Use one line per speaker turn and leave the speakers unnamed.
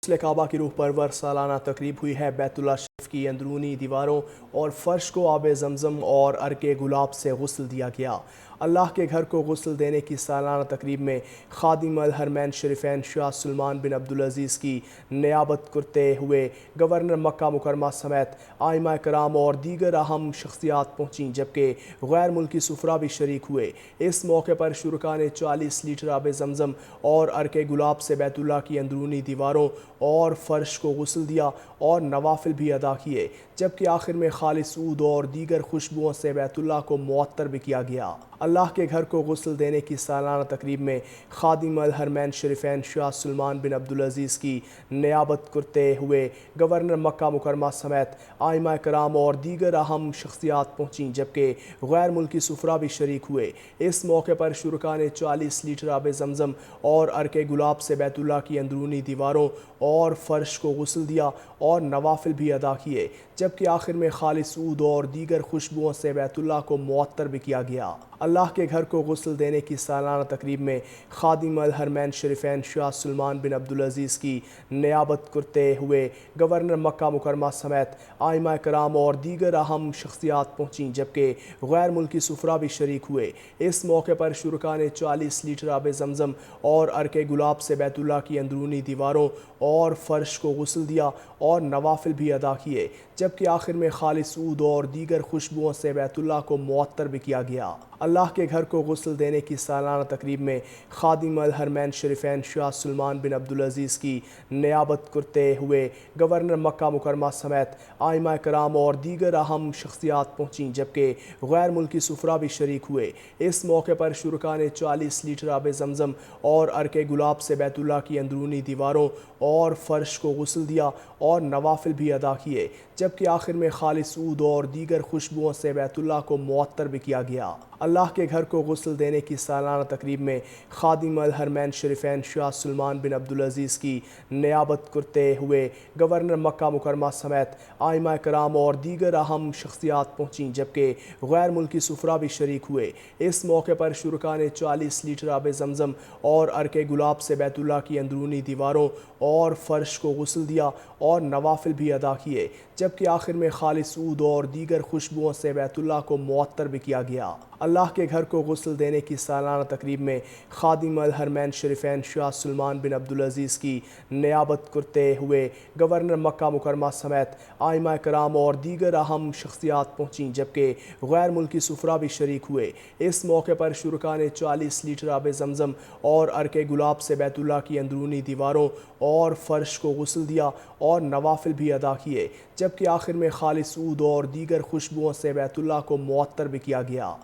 गुस्ल काबा की रूह परवर सालाना तकरीब हुई है। बैतुल्लाह शरीफ की अंदरूनी दीवारों और फर्श को आब जमजम और अर्के गुलाब से गुस्ल दिया गया। अल्लाह के घर को गुस्ल देने की सालाना तकरीब में खादिम अल हरमैन शरीफैन शाह सुलेमान बिन अब्दुल अजीज़ की नियाबत करते हुए गवर्नर मक्का मुकरमा समेत आइमा कराम और दीगर अहम शख्सियात पहुँचीं, जबकि गैर मुल्की सुफरा भी शरीक हुए। इस मौके पर शुरका ने 40 लीटर आब जमजम और अर्के गुलाब से बैतुल्लाह की अंदरूनी दीवारों और फर्श को गुस्ल दिया और नवाफिल भी अदा किए, जबकि आखिर में खालिस ऊद और दीगर खुशबुओं से बैतुल्लाह को मुअत्तर भी किया गया। अल्लाह के घर को गुस्ल देने की सालाना तकरीब में खादिम अल हरमैन शरीफैन शाह सुलेमान बिन अब्दुल अजीज़ की नियाबत करते हुए गवर्नर मक्का मुकरमा समेत आइमा कराम और दीगर अहम शख्सियात पहुँचीं, जबकि गैर मुल्की सुफरा भी शरीक हुए। इस मौके पर शुरका ने 40 लीटर आब जमजम और अर्के गुलाब से बैतुल्लाह की अंदरूनी दीवारों और फर्श को गुस्ल दिया और नवाफिल भी अदा किए, जबकि आखिर में खालिस ऊद और दीगर खुशबुओं से बैतुल्लाह को मुअत्तर भी किया गया। अल्लाह के घर को गुस्ल देने की सालाना तकरीब में खादिम अल हरमैन शरीफैन शाह सुलेमान बिन अब्दुल अजीज़ की नियाबत करते हुए गवर्नर मक्का मुकरमा समेत आइमा कराम और दीगर अहम शख्सियात पहुँचीं, जबकि गैर मुल्की सुफरा भी शरीक हुए। इस मौके पर शुरका ने 40 लीटर आब जमजम और अर्के गुलाब से बैतुल्लाह की अंदरूनी दीवारों और फर्श को गुस्ल दिया और नवाफिल भी अदा किए, जबकि आखिर में खालिस ऊद और दीगर खुशबुओं से बैतुल्लाह को मुअत्तर भी किया गया। अल्लाह के घर को गुस्ल देने की सालाना तकरीब में खादिम अल हरमैन शरीफैन शाह सुलेमान बिन अब्दुल अजीज़ की नियाबत करते हुए गवर्नर मक्का मुकरमा समेत आइमा कराम और दीगर अहम शख्सियात पहुँचीं, जबकि गैर मुल्की सुफरा भी शरीक हुए। इस मौके पर शुरका ने 40 लीटर आब जमजम और अर्के गुलाब से बैतुल्लाह की अंदरूनी दीवारों और फर्श को गुस्ल दिया और नवाफिल भी अदा किए, जबकि आखिर में खालिस ऊद और दीगर खुशबुओं से बैतुल्लाह को मुअत्तर भी किया गया। अल्लाह के घर को गुस्ल देने की सालाना तकरीब में खादिम अल हरमैन शरीफैन शाह सुलेमान बिन अब्दुल अजीज़ की नियाबत करते हुए गवर्नर मक्का मुकरमा समेत आइमा कराम और दीगर अहम शख्सियात पहुँचीं, जबकि गैर मुल्की सुफरा भी शरीक हुए। इस मौके पर शुरका ने 40 लीटर आब जमजम और अर्के गुलाब से बैतुल्लाह की अंदरूनी दीवारों और फर्श को गुस्ल दिया और नवाफिल भी अदा किए, जबकि आखिर में खालिस ऊद और दीगर खुशबुओं से बैतुल्लाह को मुअत्तर भी किया गया। अल्लाह के घर को गुस्ल देने की सालाना तकरीब में खादिम अल हरमैन शरीफैन शाह सुलेमान बिन अब्दुल अजीज़ की नियाबत करते हुए गवर्नर मक्का मुकरमा समेत आइमा कराम और दीगर अहम शख्सियात पहुँचीं, जबकि गैर मुल्की सुफरा भी शरीक हुए। इस मौके पर शुरका ने 40 लीटर आब जमजम और अर्के गुलाब से बैतुल्लाह की अंदरूनी दीवारों और फर्श को गुस्ल दिया और नवाफिल भी अदा किए, जबकि आखिर में खालिस ऊद और दीगर खुशबुओं से बैतुल्लाह को मुअत्तर भी किया गया।